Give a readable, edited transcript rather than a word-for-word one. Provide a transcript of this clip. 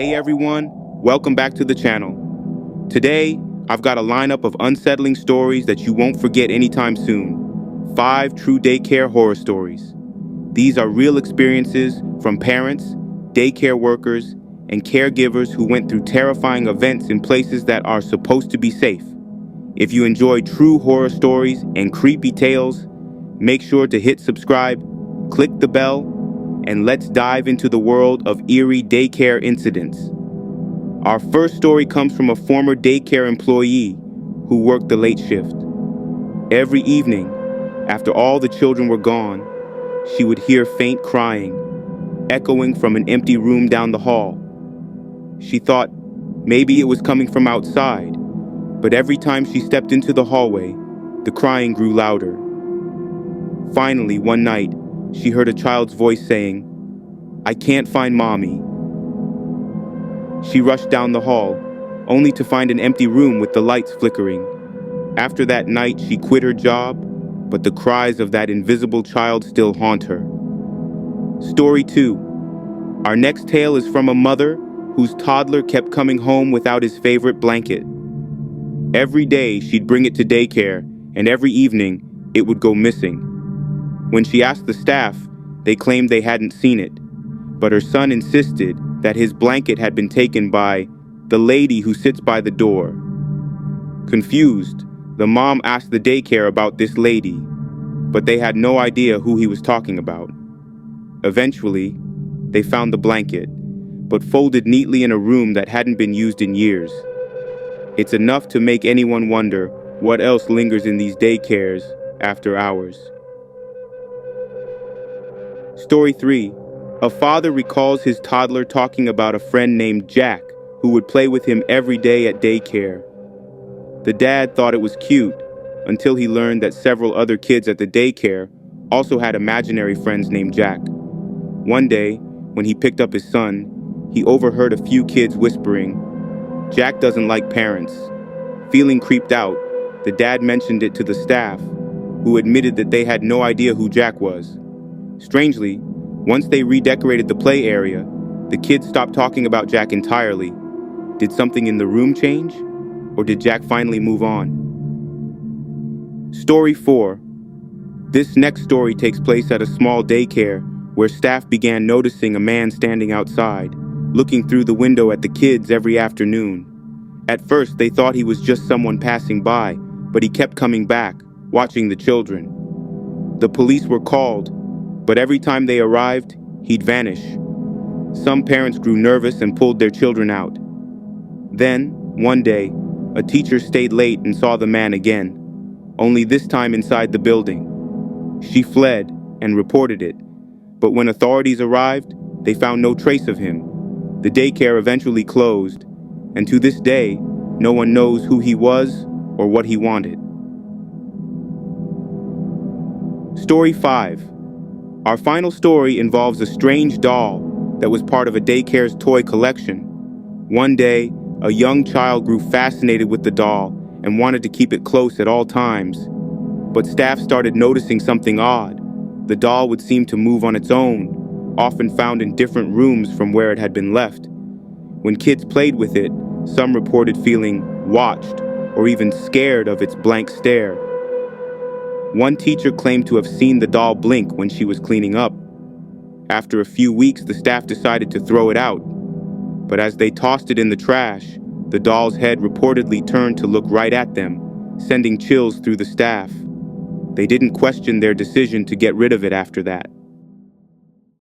Hey everyone, welcome back to the channel. Today, I've got a lineup of unsettling stories that you won't forget anytime soon. 5 true daycare horror stories. These are real experiences from parents, daycare workers, and caregivers who went through terrifying events in places that are supposed to be safe. If you enjoy true horror stories and creepy tales, make sure to hit subscribe, click the bell, and let's dive into the world of eerie daycare incidents. Our first story comes from a former daycare employee who worked the late shift. Every evening, after all the children were gone, she would hear faint crying, echoing from an empty room down the hall. She thought maybe it was coming from outside, but every time she stepped into the hallway, the crying grew louder. Finally, one night, she heard a child's voice saying, "I can't find Mommy." She rushed down the hall, only to find an empty room with the lights flickering. After that night, she quit her job, but the cries of that invisible child still haunt her. Story 2. Our next tale is from a mother whose toddler kept coming home without his favorite blanket. Every day, she'd bring it to daycare, and every evening, it would go missing. When she asked the staff, they claimed they hadn't seen it, but her son insisted that his blanket had been taken by the lady who sits by the door. Confused, the mom asked the daycare about this lady, but they had no idea who he was talking about. Eventually, they found the blanket, but folded neatly in a room that hadn't been used in years. It's enough to make anyone wonder what else lingers in these daycares after hours. Story 3. A father recalls his toddler talking about a friend named Jack who would play with him every day at daycare. The dad thought it was cute until he learned that several other kids at the daycare also had imaginary friends named Jack. One day, when he picked up his son, he overheard a few kids whispering, "Jack doesn't like parents." Feeling creeped out, the dad mentioned it to the staff, who admitted that they had no idea who Jack was. Strangely, once they redecorated the play area, the kids stopped talking about Jack entirely. Did something in the room change? Or did Jack finally move on? Story 4. This next story takes place at a small daycare where staff began noticing a man standing outside, looking through the window at the kids every afternoon. At first, they thought he was just someone passing by, but he kept coming back, watching the children. The police were called, but every time they arrived, he'd vanish. Some parents grew nervous and pulled their children out. Then, one day, a teacher stayed late and saw the man again, only this time inside the building. She fled and reported it, but when authorities arrived, they found no trace of him. The daycare eventually closed, and to this day, no one knows who he was or what he wanted. Story 5. Our final story involves a strange doll that was part of a daycare's toy collection. One day, a young child grew fascinated with the doll and wanted to keep it close at all times. But staff started noticing something odd. The doll would seem to move on its own, often found in different rooms from where it had been left. When kids played with it, some reported feeling watched or even scared of its blank stare. One teacher claimed to have seen the doll blink when she was cleaning up. After a few weeks, the staff decided to throw it out. But as they tossed it in the trash, the doll's head reportedly turned to look right at them, sending chills through the staff. They didn't question their decision to get rid of it after that.